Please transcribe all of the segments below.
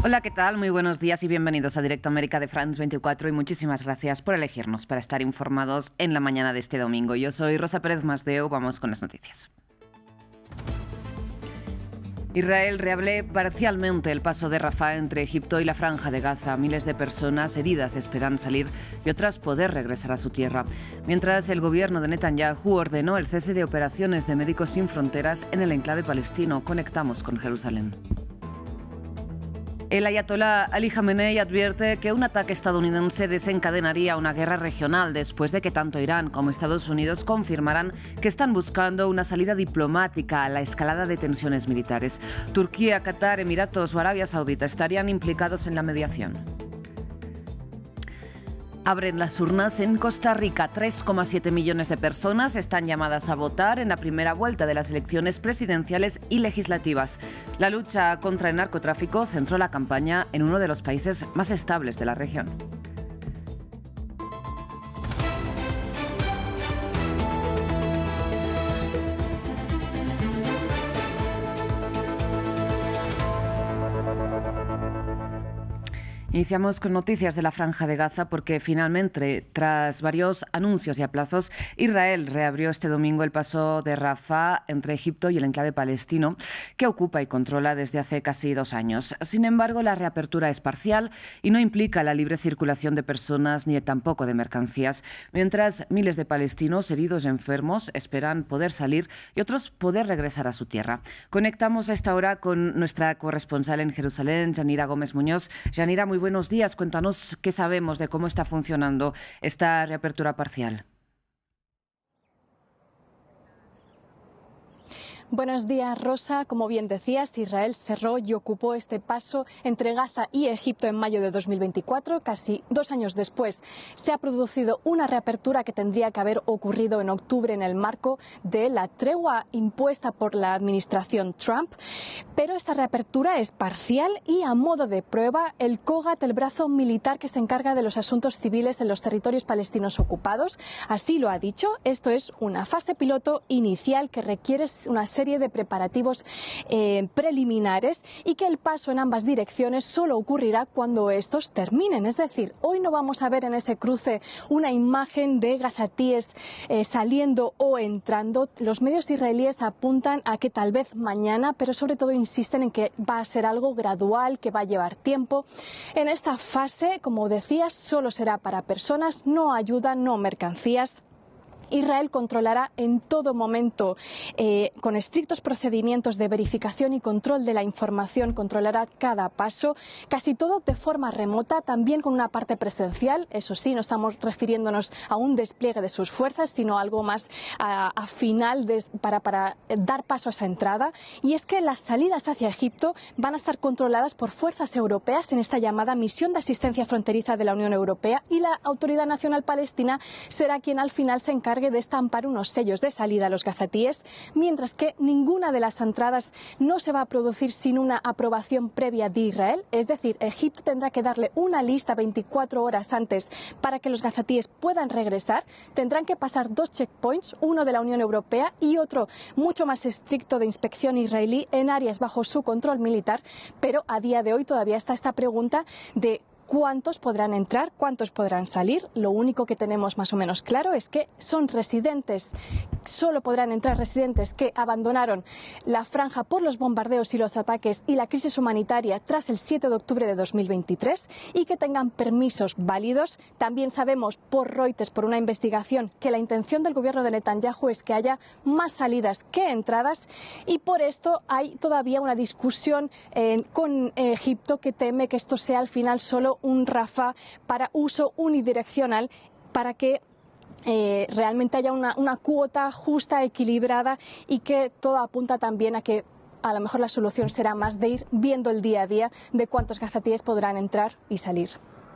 Hola, ¿qué tal? Muy buenos días y bienvenidos a Directo América de France 24 y muchísimas gracias por elegirnos para estar informados en la mañana de este domingo. Yo soy Rosa Pérez Masdeu, vamos con las noticias. Israel reabre parcialmente el paso de Rafah entre Egipto y la Franja de Gaza. Miles de personas heridas esperan salir y otras poder regresar a su tierra. Mientras el gobierno de Netanyahu ordenó el cese de operaciones de Médicos Sin Fronteras en el enclave palestino. Conectamos con Jerusalén. El ayatolá Ali Jamenei advierte que un ataque estadounidense desencadenaría una guerra regional después de que tanto Irán como Estados Unidos confirmaran que están buscando una salida diplomática a la escalada de tensiones militares. Turquía, Qatar, Emiratos o Arabia Saudita estarían implicados en la mediación. Abren las urnas en Costa Rica. 3,7 millones de personas están llamadas a votar en la primera vuelta de las elecciones presidenciales y legislativas. La lucha contra el narcotráfico centró la campaña en uno de los países más estables de la región. Iniciamos con noticias de la Franja de Gaza porque finalmente, tras varios anuncios y aplazos, Israel reabrió este domingo el paso de Rafah entre Egipto y el enclave palestino que ocupa y controla desde hace casi 2 años. Sin embargo, la reapertura es parcial y no implica la libre circulación de personas ni tampoco de mercancías, mientras miles de palestinos heridos y enfermos esperan poder salir y otros poder regresar a su tierra. Conectamos a esta hora con nuestra corresponsal en Jerusalén, Yanira Gómez Muñoz. Yanira, muy buenos días. Cuéntanos qué sabemos de cómo está funcionando esta reapertura parcial. Buenos días, Rosa. Como bien decías, Israel cerró y ocupó este paso entre Gaza y Egipto en mayo de 2024. Casi 2 años después se ha producido una reapertura que tendría que haber ocurrido en octubre en el marco de la tregua impuesta por la administración Trump. Pero esta reapertura es parcial y, a modo de prueba, el COGAT, el brazo militar que se encarga de los asuntos civiles en los territorios palestinos ocupados, así lo ha dicho. Esto es una fase piloto inicial que requiere una serie de preparativos preliminares y que el paso en ambas direcciones solo ocurrirá cuando estos terminen. Es decir, hoy no vamos a ver en ese cruce una imagen de gazatíes saliendo o entrando. Los medios israelíes apuntan a que tal vez mañana, pero sobre todo insisten en que va a ser algo gradual, que va a llevar tiempo. En esta fase, como decías, solo será para personas, no ayuda, no mercancías. Israel controlará en todo momento, con estrictos procedimientos de verificación y control de la información, controlará cada paso, casi todo de forma remota, también con una parte presencial. Eso sí, no estamos refiriéndonos a un despliegue de sus fuerzas, sino algo más a final para dar paso a esa entrada. Y es que las salidas hacia Egipto van a estar controladas por fuerzas europeas en esta llamada misión de asistencia fronteriza de la Unión Europea, y la Autoridad Nacional Palestina será quien al final se encargue de estampar unos sellos de salida a los gazatíes, mientras que ninguna de las entradas no se va a producir sin una aprobación previa de Israel. Es decir, Egipto tendrá que darle una lista 24 horas antes para que los gazatíes puedan regresar. Tendrán que pasar 2 checkpoints, uno de la Unión Europea y otro mucho más estricto de inspección israelí en áreas bajo su control militar, pero a día de hoy todavía está esta pregunta de ¿cuántos podrán entrar? ¿Cuántos podrán salir? Lo único que tenemos más o menos claro es que son residentes, solo podrán entrar residentes que abandonaron la franja por los bombardeos y los ataques y la crisis humanitaria tras el 7 de octubre de 2023 y que tengan permisos válidos. También sabemos por Reuters, por una investigación, que la intención del gobierno de Netanyahu es que haya más salidas que entradas, y por esto hay todavía una discusión con Egipto, que teme que esto sea al final solo un Rafah para uso unidireccional, para que realmente haya una cuota justa, equilibrada, y que todo apunta también a que a lo mejor la solución será más de ir viendo el día a día de cuántos gazatíes podrán entrar y salir.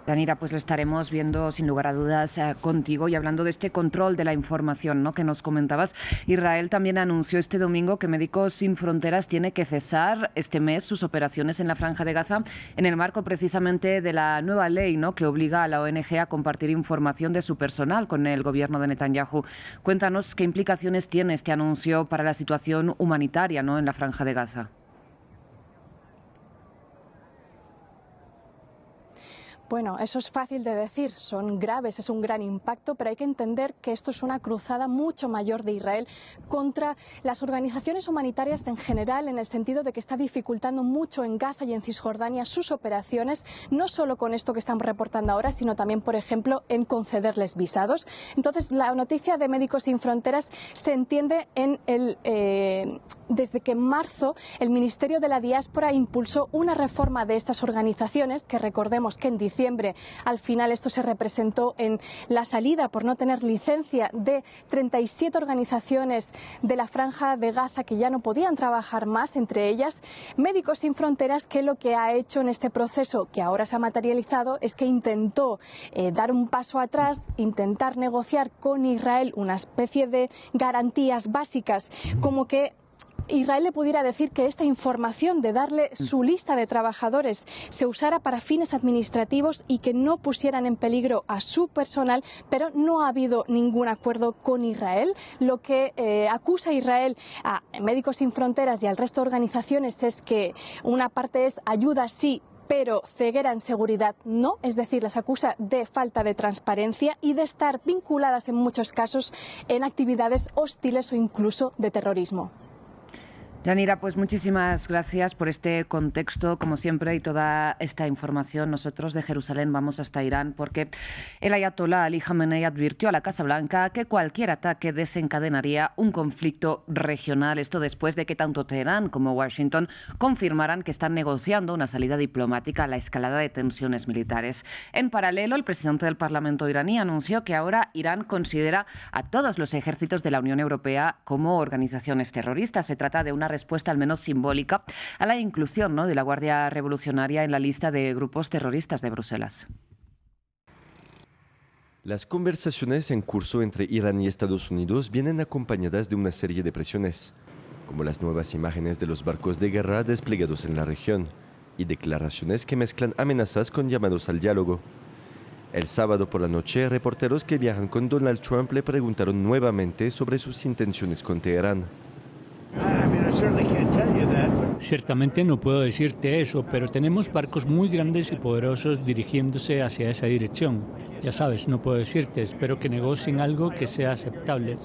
Yanira, pues lo estaremos viendo sin lugar a dudas contigo. Y hablando de este control de la información, ¿no?, que nos comentabas, Israel también anunció este domingo que Médicos Sin Fronteras tiene que cesar este mes sus operaciones en la Franja de Gaza en el marco precisamente de la nueva ley, ¿no?, que obliga a la ONG a compartir información de su personal con el gobierno de Netanyahu. Cuéntanos qué implicaciones tiene este anuncio para la situación humanitaria, ¿no?, en la Franja de Gaza. Bueno, eso es fácil de decir, son graves, es un gran impacto, pero hay que entender que esto es una cruzada mucho mayor de Israel contra las organizaciones humanitarias en general, en el sentido de que está dificultando mucho en Gaza y en Cisjordania sus operaciones, no solo con esto que estamos reportando ahora, sino también, por ejemplo, en concederles visados. Entonces, la noticia de Médicos Sin Fronteras se entiende desde que en marzo el Ministerio de la Diáspora impulsó una reforma de estas organizaciones, que recordemos que en diciembre al final esto se representó en la salida por no tener licencia de 37 organizaciones de la Franja de Gaza que ya no podían trabajar más, entre ellas Médicos Sin Fronteras, que lo que ha hecho en este proceso, que ahora se ha materializado, es que intentó dar un paso atrás, intentar negociar con Israel una especie de garantías básicas, como que Israel le pudiera decir que esta información de darle su lista de trabajadores se usara para fines administrativos y que no pusieran en peligro a su personal, pero no ha habido ningún acuerdo con Israel. Lo que acusa a Israel, a Médicos Sin Fronteras y al resto de organizaciones es que una parte es ayuda sí, pero ceguera en seguridad no, es decir, las acusa de falta de transparencia y de estar vinculadas en muchos casos en actividades hostiles o incluso de terrorismo. Yanira, pues muchísimas gracias por este contexto, como siempre, y toda esta información. Nosotros de Jerusalén vamos hasta Irán porque el ayatolá Ali Jamenei advirtió a la Casa Blanca que cualquier ataque desencadenaría un conflicto regional. Esto después de que tanto Teherán como Washington confirmaran que están negociando una salida diplomática a la escalada de tensiones militares. En paralelo, el presidente del Parlamento iraní anunció que ahora Irán considera a todos los ejércitos de la Unión Europea como organizaciones terroristas. Se trata de una respuesta al menos simbólica a la inclusión, ¿no?, de la Guardia Revolucionaria en la lista de grupos terroristas de Bruselas. Las conversaciones en curso entre Irán y Estados Unidos vienen acompañadas de una serie de presiones, como las nuevas imágenes de los barcos de guerra desplegados en la región y declaraciones que mezclan amenazas con llamados al diálogo. El sábado por la noche, reporteros que viajan con Donald Trump le preguntaron nuevamente sobre sus intenciones con Teherán. Ciertamente no puedo decirte eso, pero tenemos barcos muy grandes y poderosos dirigiéndose hacia esa dirección. Ya sabes, no puedo decirte, espero que negocien algo que sea aceptable.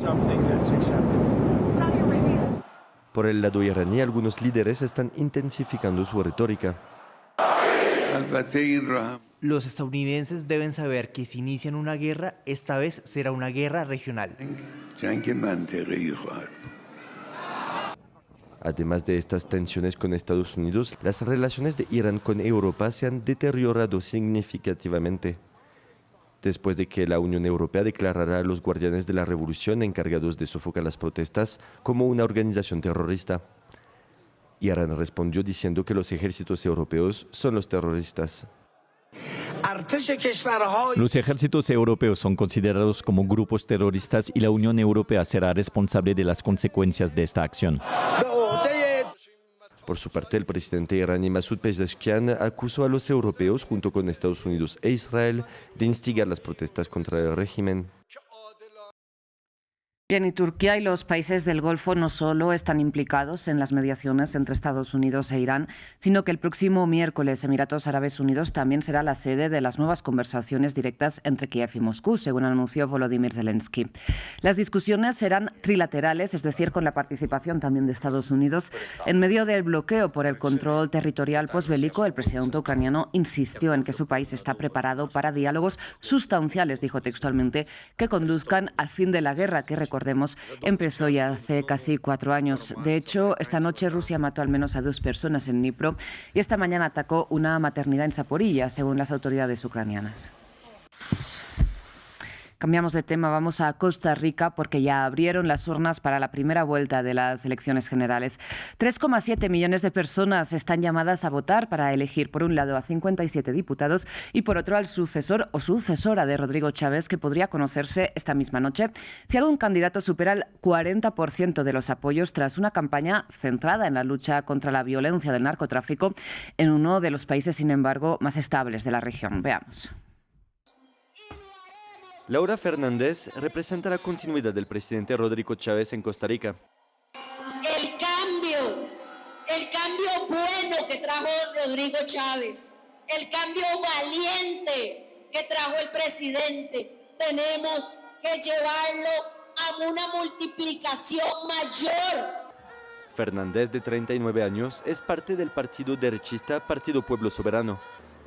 Por el lado iraní, algunos líderes están intensificando su retórica. Los estadounidenses deben saber que si inician una guerra, esta vez será una guerra regional. Además de estas tensiones con Estados Unidos, las relaciones de Irán con Europa se han deteriorado significativamente. Después de que la Unión Europea declarara a los guardianes de la revolución encargados de sofocar las protestas como una organización terrorista. Irán respondió diciendo que los ejércitos europeos son los terroristas. Los ejércitos europeos son considerados como grupos terroristas y la Unión Europea será responsable de las consecuencias de esta acción. Por su parte, el presidente iraní Masoud Pezeshkian acusó a los europeos, junto con Estados Unidos e Israel, de instigar las protestas contra el régimen. Bien, y Turquía y los países del Golfo no solo están implicados en las mediaciones entre Estados Unidos e Irán, sino que el próximo miércoles Emiratos Árabes Unidos también será la sede de las nuevas conversaciones directas entre Kiev y Moscú, según anunció Volodymyr Zelensky. Las discusiones serán trilaterales, es decir, con la participación también de Estados Unidos. En medio del bloqueo por el control territorial posbélico, el presidente ucraniano insistió en que su país está preparado para diálogos sustanciales, dijo textualmente, que conduzcan al fin de la guerra, que recordemos, empezó ya hace casi 4 años. De hecho, esta noche Rusia mató al menos a 2 personas en Dnipro y esta mañana atacó una maternidad en Zaporilla, según las autoridades ucranianas. Cambiamos de tema, vamos a Costa Rica porque ya abrieron las urnas para la primera vuelta de las elecciones generales. 3,7 millones de personas están llamadas a votar para elegir, por un lado, a 57 diputados y por otro al sucesor o sucesora de Rodrigo Chávez, que podría conocerse esta misma noche si algún candidato supera el 40% de los apoyos tras una campaña centrada en la lucha contra la violencia del narcotráfico en uno de los países, sin embargo, más estables de la región. Veamos. Laura Fernández representa la continuidad del presidente Rodrigo Chávez en Costa Rica. El cambio bueno que trajo Rodrigo Chávez, el cambio valiente que trajo el presidente, tenemos que llevarlo a una multiplicación mayor. Fernández, de 39 años, es parte del partido derechista Partido Pueblo Soberano.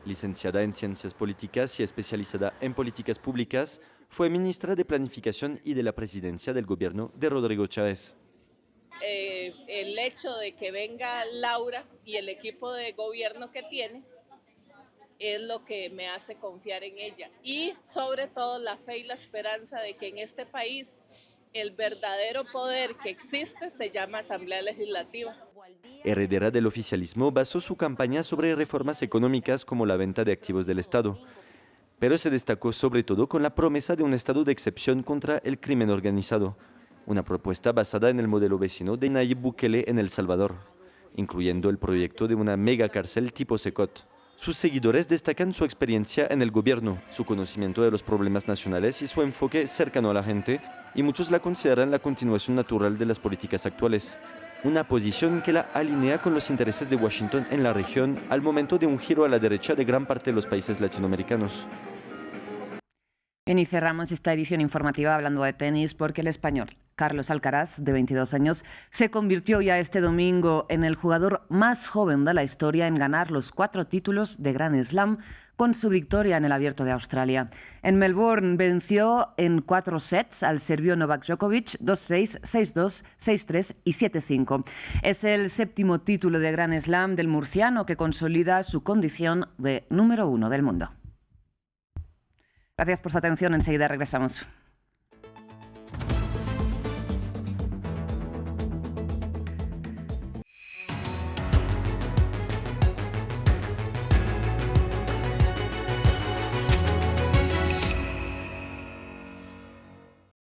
Licenciada en Ciencias Políticas y especializada en políticas públicas, fue ministra de Planificación y de la presidencia del gobierno de Rodrigo Chávez. El hecho de que venga Laura y el equipo de gobierno que tiene es lo que me hace confiar en ella, y sobre todo la fe y la esperanza de que en este país el verdadero poder que existe se llama Asamblea Legislativa. Heredera del oficialismo, basó su campaña sobre reformas económicas como la venta de activos del Estado, pero se destacó sobre todo con la promesa de un estado de excepción contra el crimen organizado, una propuesta basada en el modelo vecino de Nayib Bukele en El Salvador, incluyendo el proyecto de una mega cárcel tipo Secot. Sus seguidores destacan su experiencia en el gobierno, su conocimiento de los problemas nacionales y su enfoque cercano a la gente, y muchos la consideran la continuación natural de las políticas actuales. Una posición que la alinea con los intereses de Washington en la región al momento de un giro a la derecha de gran parte de los países latinoamericanos. Bien, y cerramos esta edición informativa hablando de tenis porque el español Carlos Alcaraz, de 22 años, se convirtió ya este domingo en el jugador más joven de la historia en ganar los 4 títulos de Grand Slam con su victoria en el Abierto de Australia. En Melbourne venció en 4 sets al serbio Novak Djokovic 2-6, 6-2, 6-3 y 7-5. Es el 7º título de Grand Slam del murciano que consolida su condición de número 1 del mundo. Gracias por su atención. Enseguida regresamos.